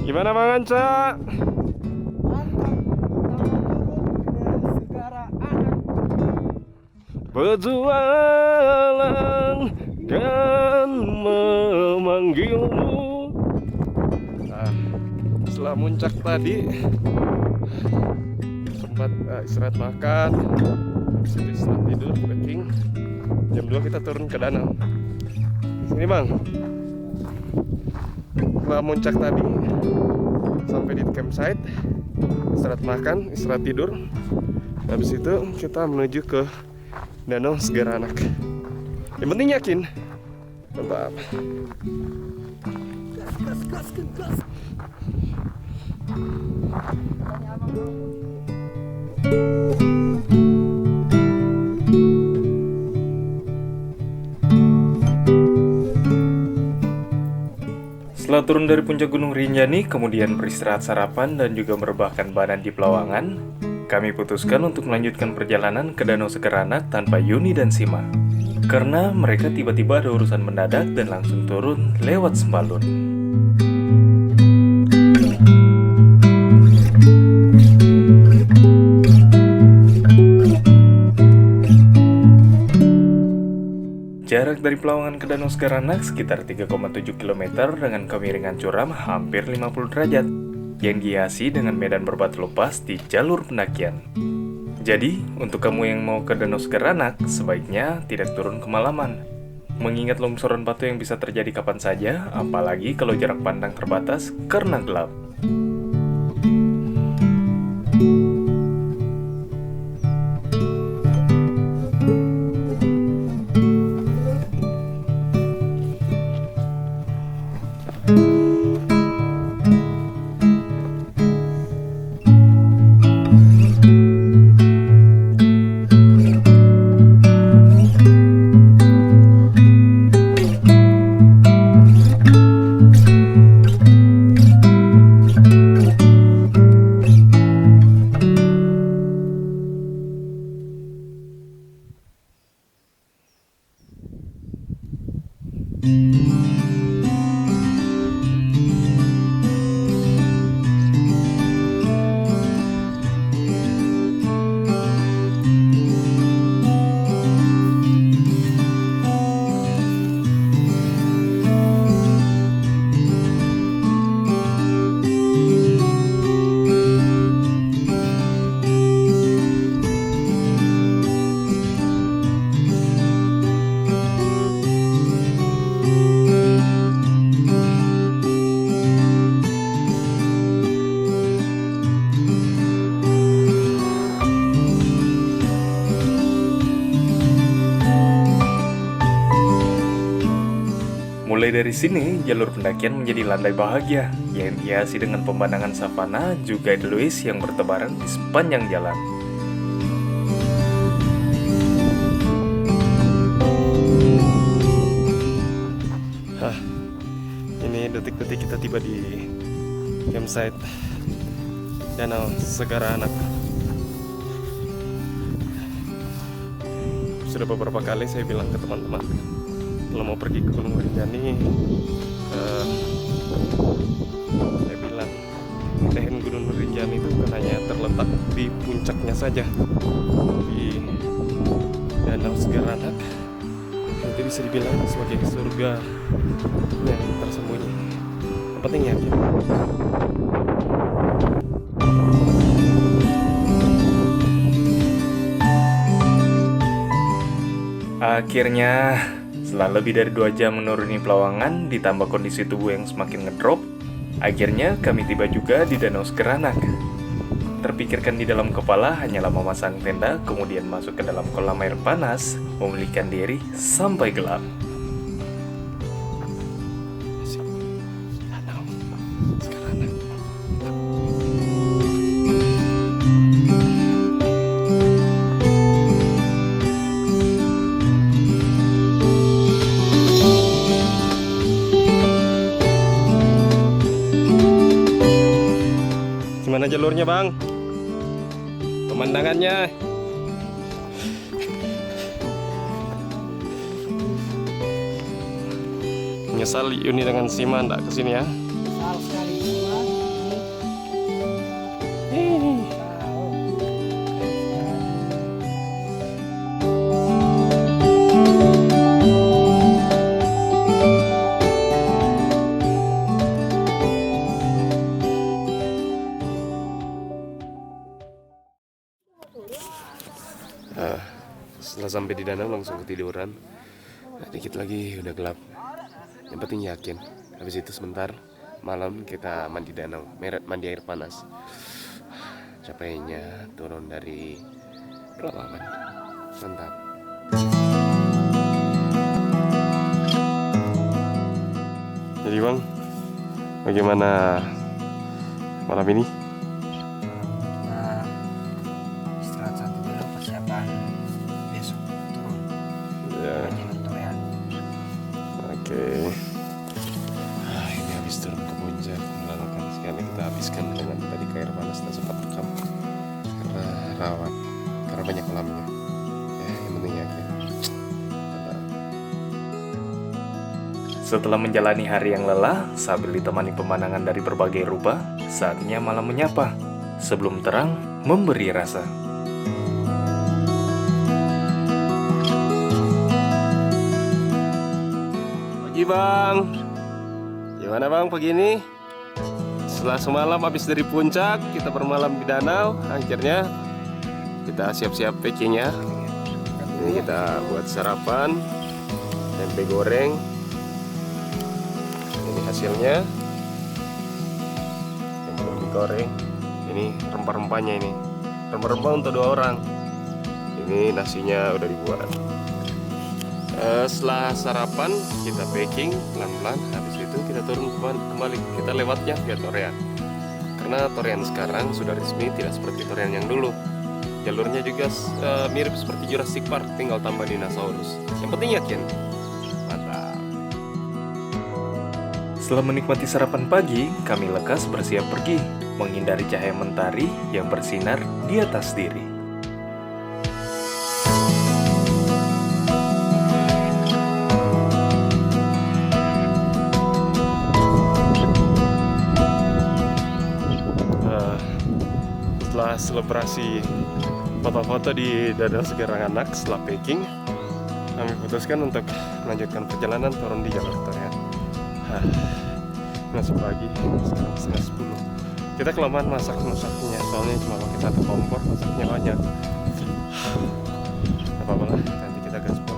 Gimana Bang Anca? Petualang kan memanggilmu. Nah, setelah muncak tadi sempat istirahat makan, habis itu istirahat tidur, packing. Jam 2 kita turun ke danau. Sini Bang. Setelah muncak tadi sampai di campsite, istirahat makan, istirahat tidur. Habis itu kita menuju ke Danau Segara Anak. Yang penting yakin. Mantap. Gas. Setelah turun dari puncak Gunung Rinjani, kemudian beristirahat sarapan dan juga merebahkan badan di Pelawangan, kami putuskan untuk melanjutkan perjalanan ke Danau Segara Anak tanpa Yuni dan Sima. Karena mereka tiba-tiba ada urusan mendadak dan langsung turun lewat Sembalun. Jarak dari Pelawangan ke Danau Segara Anak sekitar 3,7 km dengan kemiringan curam hampir 50 derajat yang dihiasi dengan medan berbatu lepas di jalur pendakian. Jadi, untuk kamu yang mau ke Danau Segara Anak, sebaiknya tidak turun kemalaman. Mengingat longsoran batu yang bisa terjadi kapan saja, apalagi kalau jarak pandang terbatas karena gelap. Mulai dari sini, jalur pendakian menjadi landai bahagia yang dihiasi dengan pemandangan savana juga edelweiss yang bertebaran di sepanjang jalan. Ini detik-detik kita tiba di campsite Danau Segara Anak. Sudah beberapa kali saya bilang ke teman-teman, kalau mau pergi ke Gunung Rinjani, saya bilang ehen Gunung Rinjani itu bukan hanya terletak di puncaknya saja, di Danau Segara Anak itu bisa dibilang sebagai surga yang tersembunyi. Yang penting yakin. Akhirnya, setelah lebih dari 2 jam menuruni Pelawangan, ditambah kondisi tubuh yang semakin ngedrop, akhirnya kami tiba juga di Danau Segara Anak. Terpikirkan di dalam kepala hanyalah memasang tenda, kemudian masuk ke dalam kolam air panas, memulihkan diri sampai gelap. Danau Segara Anak. Gimana jalurnya bang? Pemandangannya? Menyesal Yuni dengan Sima ndak kesini ya? Salah sekali semua. Setelah sampai di danau langsung ketiduran. Nah, dikit lagi udah gelap. Yang penting yakin. Habis itu sebentar malam kita mandi danau, mandi air panas. Capeknya turun dari Pelawangan. Mantap. Jadi bang, bagaimana malam ini? Nah, istirahat santai dulu persiapan besok turun. Ya, Jalur Torean. oke. Ini habis turun ke puncak, melelahkan sekali. Kita habiskan dengan tadi ke air panas tak sempat rekam karena rawat, karena banyak kolamnya. Yang penting yakin. Mantap. Setelah menjalani hari yang lelah, sambil ditemani pemandangan dari berbagai rupa, saatnya malam menyapa. Sebelum terang, memberi rasa. Pagi bang, gimana bang pagi ini? Setelah semalam habis dari puncak, kita bermalam di danau. Akhirnya kita siap-siap packingnya. Ini kita buat sarapan, tempe goreng. Ini hasilnya yang belum digoreng. Ini rempah-rempahnya ini. Rempah-rempah untuk 2 orang. Ini nasinya udah dibuat. Setelah sarapan kita packing pelan-pelan. Habis itu kita turun kembali. Kita lewatnya via Torean. Karena Torean sekarang sudah resmi tidak seperti Torean yang dulu. Jalurnya juga mirip seperti Jurassic Park, tinggal tambah dinosaurus. Yang penting yakin. Mantap. Setelah menikmati sarapan pagi, kami lekas bersiap pergi, menghindari cahaya mentari yang bersinar di atas diri. Setelah selebrasi foto-foto di Danau Segaranganak setelah packing, kami putuskan untuk melanjutkan perjalanan turun di jalur Torean. Masih pagi, sekarang setengah 10. Kita kelamaan masaknya, soalnya cuma pakai 1 kompor, masaknya banyak. Gak apa-apa lah, nanti kita gaspol.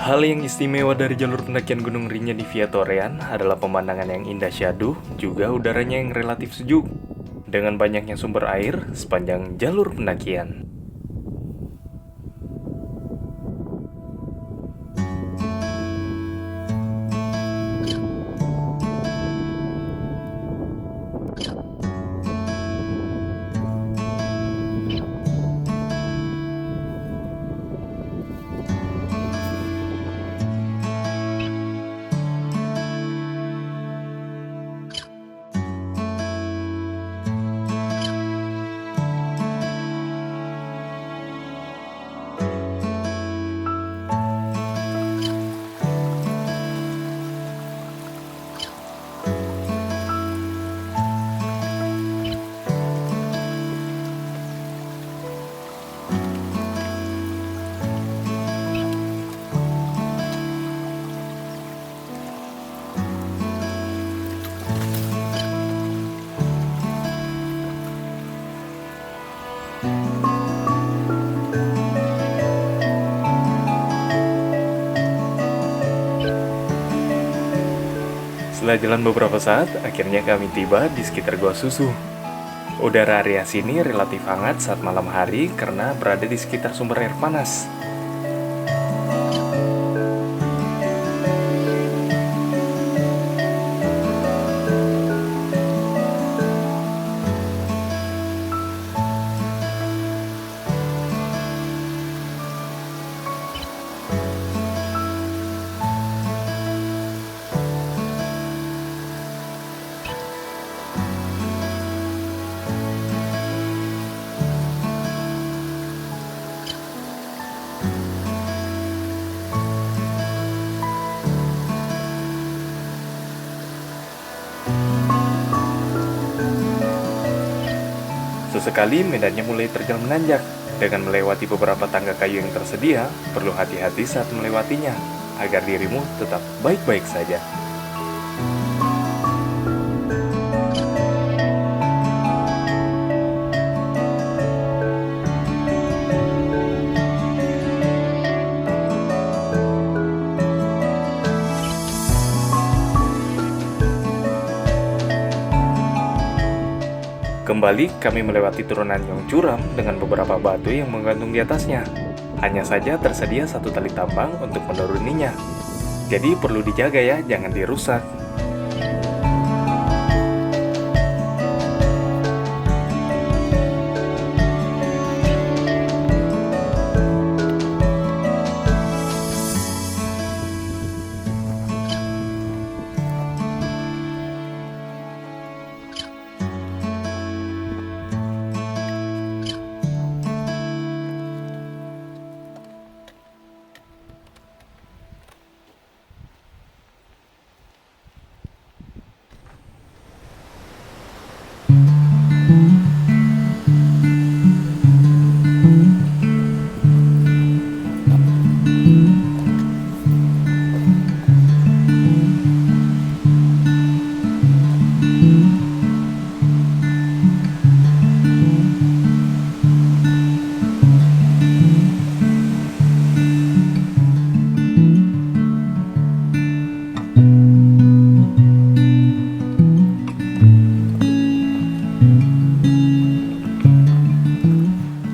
Hal yang istimewa dari jalur pendakian Gunung Rinjani di Via Torean adalah pemandangan yang indah syahdu, juga udaranya yang relatif sejuk, dengan banyaknya sumber air sepanjang jalur pendakian. Setelah jalan beberapa saat, akhirnya kami tiba di sekitar Gua Susu. Udara area sini relatif hangat saat malam hari karena berada di sekitar sumber air panas. sesekali medannya mulai terjal menanjak. Dengan melewati beberapa tangga kayu yang tersedia, perlu hati-hati saat melewatinya, agar dirimu tetap baik-baik saja. Kembali kami melewati turunan yang curam dengan beberapa batu yang menggantung di atasnya. Hanya saja tersedia satu tali tambang untuk menuruninya. Jadi perlu dijaga ya, jangan dirusak.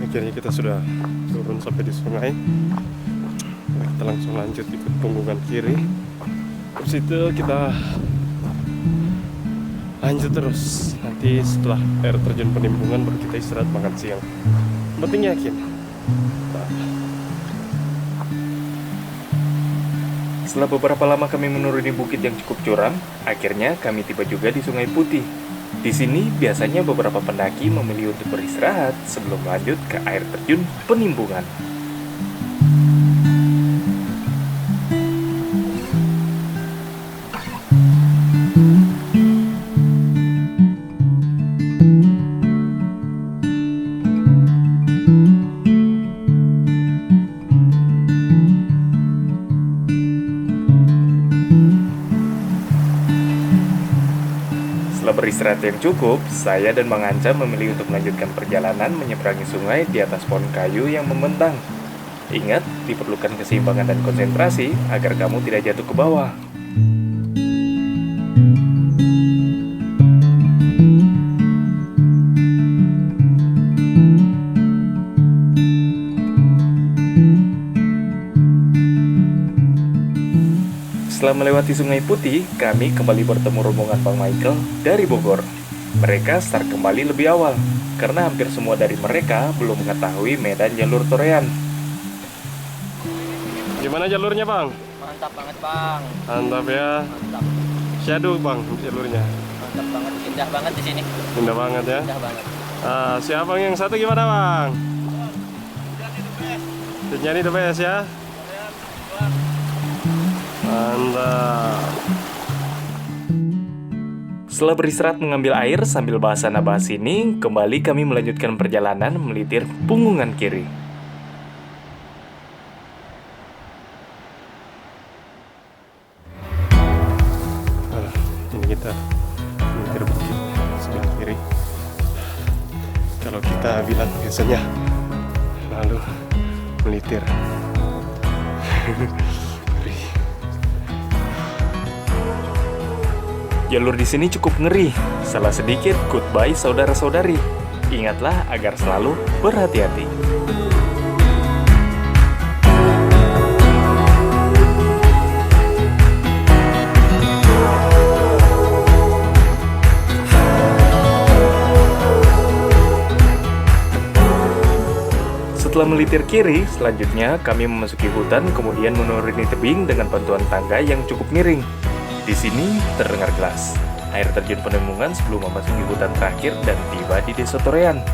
Akhirnya kita sudah turun sampai di sungai. Kita langsung lanjut ikut punggungan kiri. Terus itu kita lanjut terus. Nanti setelah air terjun Penimpungan baru kita istirahat makan siang. Penting yakin. Setelah beberapa lama kami menuruni bukit yang cukup curam, akhirnya kami tiba juga di Sungai Putih. Di sini biasanya beberapa pendaki memilih untuk beristirahat sebelum lanjut ke air terjun Penimpungan. Setelah beristirahat yang cukup, saya dan Bang Anca memilih untuk melanjutkan perjalanan menyeberangi sungai di atas pohon kayu yang membentang. Ingat, diperlukan keseimbangan dan konsentrasi agar kamu tidak jatuh ke bawah. Setelah melewati Sungai Putih, kami kembali bertemu rombongan Bang Michael dari Bogor. Mereka start kembali lebih awal, karena hampir semua dari mereka belum mengetahui medan jalur Torean. Gimana jalurnya, Bang? Mantap banget, Bang. Mantap ya. Mantap. Shadow, Bang, jalurnya. Mantap banget. Indah banget di sini. Indah banget ya. Indah banget. Si abang yang satu gimana, Bang? Jadi the best ya. Mantap. Setelah beristirahat mengambil air sambil bahas sana bahas sini, kembali kami melanjutkan perjalanan melitir punggungan kiri. Ini kita melitir bukit sebelah kiri. Kalau kita bilang biasanya lalu melitir. Jalur di sini cukup ngeri. Salah sedikit, goodbye saudara-saudari. Ingatlah agar selalu berhati-hati. Setelah melitir kiri, selanjutnya kami memasuki hutan kemudian menuruni tebing dengan bantuan tangga yang cukup miring. Di sini terdengar jelas air terjun Penimpungan sebelum memasuki hutan terakhir dan tiba di Desa Torean.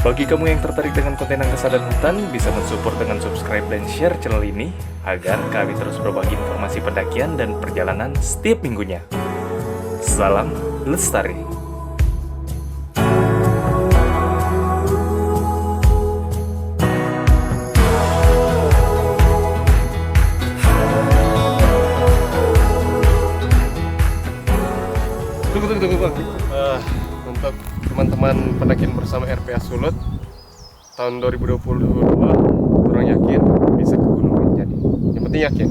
Bagi kamu yang tertarik dengan konten angkasa dan hutan, bisa mensupport dengan subscribe dan share channel ini agar kami terus berbagi informasi pendakian dan perjalanan setiap minggunya. Salam Lestari. Tunggu bang. Untuk teman-teman pendakian bersama RPA Sulut tahun 2022 kurang yakin bisa ke Gunung Rinjani. Yang penting yakin.